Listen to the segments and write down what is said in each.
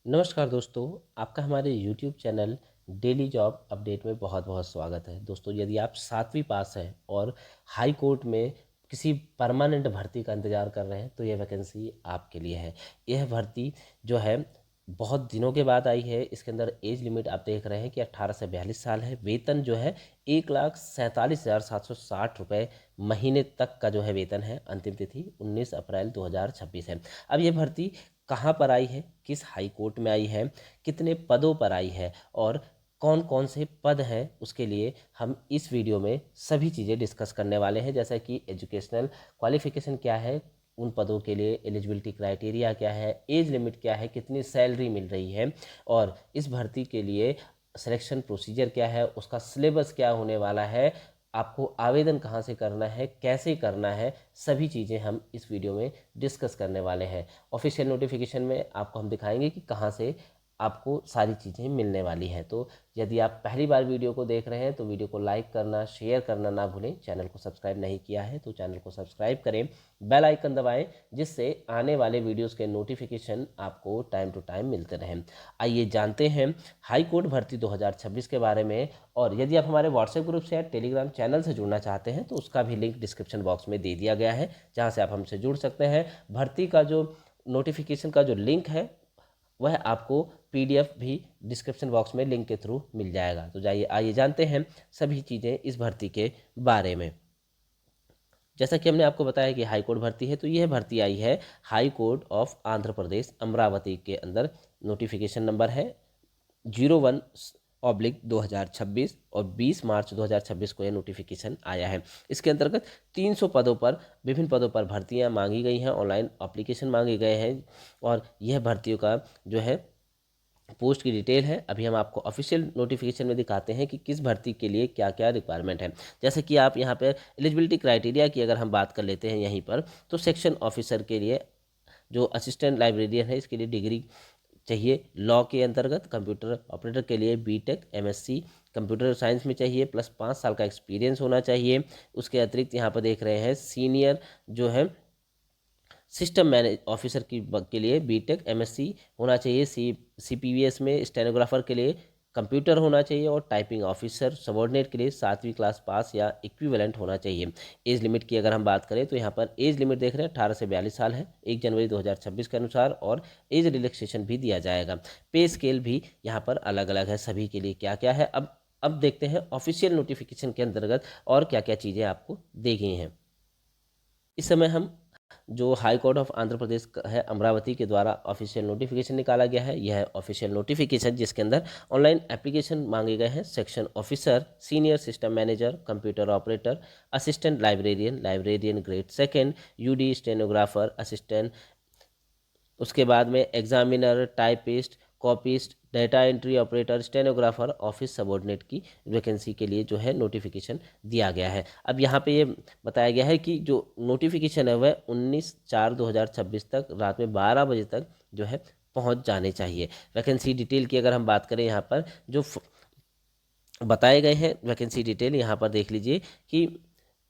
नमस्कार दोस्तों, आपका हमारे YouTube channel daily job update में बहुत बहुत स्वागत है। दोस्तों, यदि आप 7वीं पास हैं और हाई कोर्ट में किसी परमानेंट भर्ती का इंतज़ार कर रहे हैं तो यह वैकेंसी आपके लिए है। यह भर्ती जो है बहुत दिनों के बाद आई है। इसके अंदर एज लिमिट आप देख रहे हैं कि 18 से 42 साल है। वेतन जो है 1,47,760 रुपये महीने तक का जो है वेतन है। अंतिम तिथि 19 अप्रैल 2026 है। अब ये भर्ती कहाँ पर आई है, किस हाई कोर्ट में आई है, कितने पदों पर आई है और कौन कौन से पद हैं, उसके लिए हम इस वीडियो में सभी चीज़ें डिस्कस करने वाले हैं। जैसा कि एजुकेशनल क्वालिफिकेशन क्या है, उन पदों के लिए एलिजिबिलिटी क्राइटेरिया क्या है, एज लिमिट क्या है, कितनी सैलरी मिल रही है और इस भर्ती के लिए सिलेक्शन प्रोसीजर क्या है, उसका सिलेबस क्या होने वाला है, आपको आवेदन कहाँ से करना है, कैसे करना है, सभी चीज़ें हम इस वीडियो में डिस्कस करने वाले हैं। ऑफिशियल नोटिफिकेशन में आपको हम दिखाएंगे कि कहाँ से आपको सारी चीज़ें मिलने वाली हैं। तो यदि आप पहली बार वीडियो को देख रहे हैं तो वीडियो को लाइक करना, शेयर करना ना भूलें। चैनल को सब्सक्राइब नहीं किया है तो चैनल को सब्सक्राइब करें, बेल आइकन दबाएं, जिससे आने वाले वीडियोस के नोटिफिकेशन आपको टाइम टू टाइम मिलते रहें। आइए जानते हैं हाई कोर्ट भर्ती 2026 के बारे में। और यदि आप हमारे व्हाट्सएप ग्रुप से या टेलीग्राम चैनल से जुड़ना चाहते हैं तो उसका भी लिंक डिस्क्रिप्शन बॉक्स में दे दिया गया है, जहाँ से आप हमसे जुड़ सकते हैं। भर्ती का जो नोटिफिकेशन का जो लिंक है वह आपको पीडीएफ भी डिस्क्रिप्शन बॉक्स में लिंक के थ्रू मिल जाएगा। तो जाइए आइए जानते हैं सभी चीज़ें इस भर्ती के बारे में। जैसा कि हमने आपको बताया कि हाई कोर्ट भर्ती है, तो यह भर्ती आई है high court of Andhra Pradesh Amravati के अंदर। नोटिफिकेशन नंबर है 01/2026 और 20 मार्च 2026 को यह नोटिफिकेशन आया है। इसके अंतर्गत 300 पदों पर, विभिन्न पदों पर भर्तियां मांगी गई हैं, ऑनलाइन एप्लीकेशन मांगे गए हैं और यह भर्तियों का जो है पोस्ट की डिटेल है। अभी हम आपको ऑफिशियल नोटिफिकेशन में दिखाते हैं कि किस भर्ती के लिए क्या क्या रिक्वायरमेंट है। जैसे कि आप यहाँ पर एलिजिबिलिटी क्राइटेरिया की अगर हम बात कर लेते हैं यहीं पर, तो सेक्शन ऑफिसर के लिए जो असिस्टेंट लाइब्रेरियन है इसके लिए डिग्री चाहिए लॉ के अंतर्गत। कंप्यूटर ऑपरेटर के लिए बीटेक एमएससी कंप्यूटर साइंस में चाहिए, प्लस 5 साल का एक्सपीरियंस होना चाहिए। उसके अतिरिक्त यहाँ पर देख रहे हैं सीनियर जो है सिस्टम मैनेज ऑफिसर के लिए बीटेक एमएससी होना चाहिए। सीपीवीएस में स्टेनोग्राफर के लिए कंप्यूटर होना चाहिए और टाइपिंग ऑफिसर सबॉर्डिनेट के लिए 7वीं क्लास पास या इक्विवेलेंट होना चाहिए। एज लिमिट की अगर हम बात करें तो यहाँ पर एज लिमिट देख रहे हैं 18 से 42 साल है 1 जनवरी 2026 के अनुसार, और एज रिलैक्सेशन भी दिया जाएगा। पे स्केल भी यहाँ पर अलग अलग है सभी के लिए क्या क्या है। अब देखते हैं ऑफिशियल नोटिफिकेशन के अंतर्गत और क्या क्या चीज़ें आपको दी गई हैं। इस समय हम जो high court of Andhra Pradesh है अमरावती के द्वारा ऑफिशियल नोटिफिकेशन निकाला गया है, यह है ऑफिशियल नोटिफिकेशन जिसके अंदर ऑनलाइन एप्लीकेशन मांगे गए हैं। Section officer, senior system manager, computer operator, assistant librarian, librarian grade second, UD stenographer, assistant, उसके बाद में examiner, typist, copyist, data entry operator, stenographer, office subordinate की वैकेंसी के लिए जो है नोटिफिकेशन दिया गया है। अब यहाँ पे ये बताया गया है कि जो नोटिफिकेशन है वह 19/4/2026 तक रात में 12 बजे तक जो है पहुँच जाने चाहिए। वैकेंसी डिटेल की अगर हम बात करें, यहाँ पर जो बताए गए हैं वैकेंसी डिटेल यहाँ पर देख लीजिए कि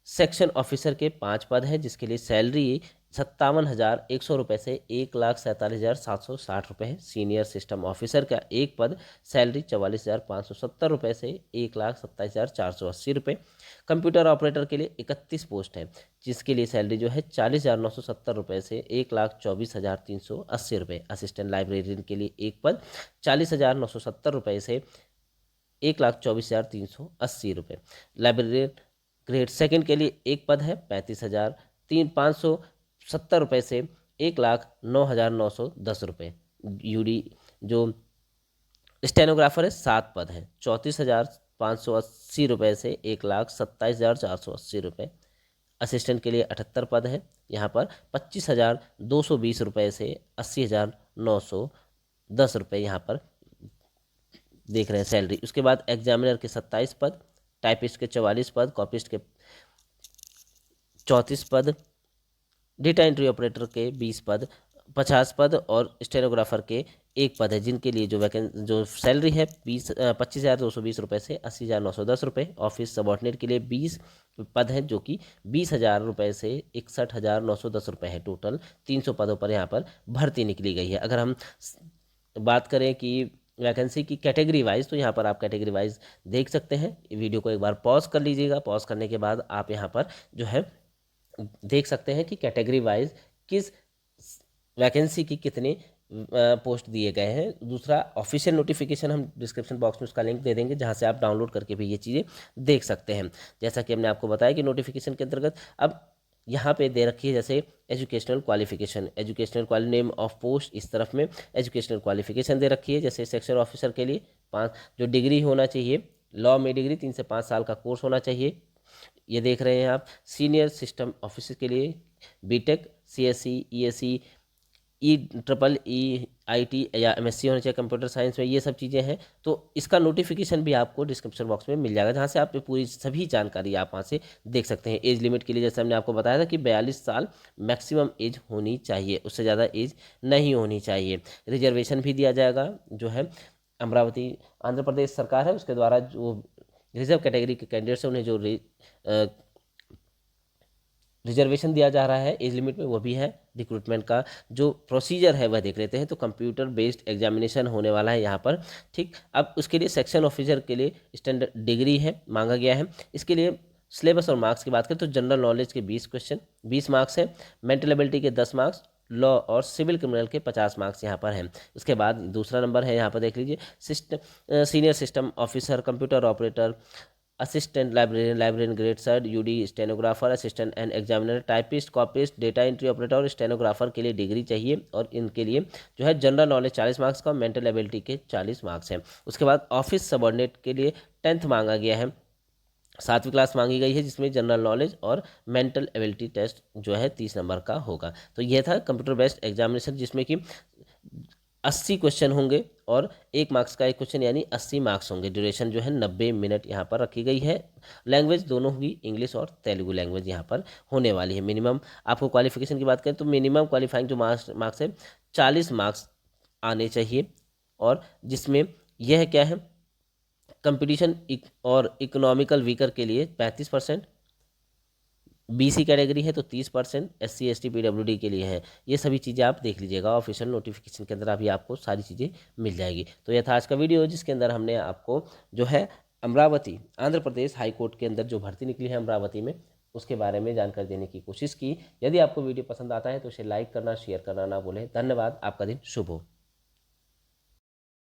सेक्शन ऑफिसर के 5 पद हैं जिसके लिए सैलरी 57,100 रुपये से 1,47,760 रुपये है। सीनियर सिस्टम ऑफिसर का एक पद, सैलरी 44,570 रुपये से 1,27,480 रुपये। कंप्यूटर ऑपरेटर के लिए 31 पोस्ट है जिसके लिए सैलरी जो है 40,970 रुपये से 1,24,380 रुपये। असिस्टेंट लाइब्रेरियन के लिए एक पद, 40,970 रुपये से 1,24,380 रुपये। लाइब्रेरियन ग्रेड सेकंड के लिए एक पद है, 35,570 रुपये से 1,09,910 रुपये। यूडी जो स्टेनोग्राफर है 7 पद हैं, 34,580 रुपये से 1,27,480 रुपये। असिस्टेंट के लिए 78 पद हैं, यहाँ पर 25,220 रुपये से 80,910 रुपये यहाँ पर देख रहे हैं सैलरी। उसके बाद एग्जामिनर के 27 पद, टाइपिस्ट के 44 पद, कॉपिस्ट के 34 पद, डेटा एंट्री ऑपरेटर के 20 पद, 50 पद और स्टेनोग्राफर के एक पद है जिनके लिए जो सैलरी है 25,220 रुपये से 80,910 रुपये। ऑफिस सबॉर्डिनेट के लिए 20 पद हैं जो कि 20,000 रुपये से 61,910 रुपये है। टोटल 300 पदों पर यहाँ पर भर्ती निकली गई है। अगर हम बात करें कि वैकेंसी की कैटेगरी वाइज, तो यहाँ पर आप कैटेगरी वाइज देख सकते हैं। वीडियो को एक बार पॉज कर लीजिएगा। पॉज करने के बाद आप यहाँ पर जो है देख सकते हैं कि कैटेगरी वाइज किस वैकेंसी की कितने पोस्ट दिए गए हैं। दूसरा ऑफिशियल नोटिफिकेशन हम डिस्क्रिप्शन बॉक्स में उसका लिंक दे देंगे, जहां से आप डाउनलोड करके भी ये चीज़ें देख सकते हैं। जैसा कि हमने आपको बताया कि नोटिफिकेशन के अंतर्गत अब यहाँ पे दे रखी है जैसे educational qualification, educational quali name of post, इस तरफ में एजुकेशनल क्वालिफिकेशन दे रखी है। जैसे सेक्शन ऑफिसर के लिए 5 जो डिग्री होना चाहिए, लॉ में डिग्री 3 से 5 साल का कोर्स होना चाहिए, ये देख रहे हैं आप। सीनियर सिस्टम ऑफिसर के लिए बीटेक, सीएससी, ईएससी, IEEE या MSc होना चाहिए कंप्यूटर साइंस में, ये सब चीज़ें हैं। तो इसका नोटिफिकेशन भी आपको डिस्क्रिप्शन बॉक्स में मिल जाएगा, जहाँ से आप पूरी सभी जानकारी आप वहाँ से देख सकते हैं। एज लिमिट के लिए जैसे हमने आपको बताया था कि 42 साल मैक्सिमम एज होनी चाहिए, उससे ज़्यादा एज नहीं होनी चाहिए। रिजर्वेशन भी दिया जाएगा, जो है अमरावती आंध्र प्रदेश सरकार है उसके द्वारा जो रिजर्व कैटेगरी के कैंडिडेट्स हैं उन्हें जो रिजर्वेशन दिया जा रहा है एज लिमिट में, वो भी है। रिक्रूटमेंट का जो प्रोसीजर है वह देख लेते हैं। तो कंप्यूटर बेस्ड एग्जामिनेशन होने वाला है यहाँ पर, ठीक। अब उसके लिए सेक्शन ऑफिसर के लिए स्टैंडर्ड डिग्री है मांगा गया है। इसके लिए सिलेबस और मार्क्स की बात करें तो जनरल नॉलेज के 20 क्वेश्चन 20 मार्क्स हैं, मेंटल एबिलिटी के 10 मार्क्स, लॉ और सिविल क्रिमिनल के 50 मार्क्स यहाँ पर हैं। उसके बाद दूसरा नंबर है यहाँ पर देख लीजिए senior system officer, computer operator, assistant librarian, librarian grade third, UD stenographer, assistant and examiner, typist, copyist, data entry operator और स्टेनोग्राफर के लिए डिग्री चाहिए। और इनके लिए जो है जनरल नॉलेज 40 मार्क्स का, मेंटल एबिलिटी के 40 मार्क्स हैं। उसके बाद ऑफिस सबॉर्डिनेट के लिए 10th मांगा गया है, 7वीं क्लास मांगी गई है, जिसमें जनरल नॉलेज और मेंटल एबिलिटी टेस्ट जो है 30 नंबर का होगा। तो यह था कंप्यूटर बेस्ड एग्जामिनेशन, जिसमें कि 80 क्वेश्चन होंगे और 1 मार्क्स का एक क्वेश्चन, यानी 80 मार्क्स होंगे। ड्यूरेशन जो है 90 मिनट यहाँ पर रखी गई है। लैंग्वेज दोनों होगी, इंग्लिश और तेलुगु लैंग्वेज यहाँ पर होने वाली है। मिनिमम आपको क्वालिफिकेशन की बात करें तो मिनिमम क्वालिफाइंग जो मार्क्स है 40 मार्क्स आने चाहिए। और जिसमें यह क्या है, कंपटीशन और इकोनॉमिकल वीकर के लिए 35%, BC कैटेगरी है तो 30%, SC ST PWD के लिए है। ये सभी चीज़ें आप देख लीजिएगा, ऑफिशियल नोटिफिकेशन के अंदर अभी आपको सारी चीज़ें मिल जाएगी। तो यह था आज का वीडियो, जिसके अंदर हमने आपको जो है अमरावती आंध्र प्रदेश हाई कोर्ट के अंदर जो भर्ती निकली है अमरावती में, उसके बारे में जानकारी देने की कोशिश की। यदि आपको वीडियो पसंद आता है तो इसे लाइक करना, शेयर करना ना भूलें। धन्यवाद। आपका दिन शुभ हो।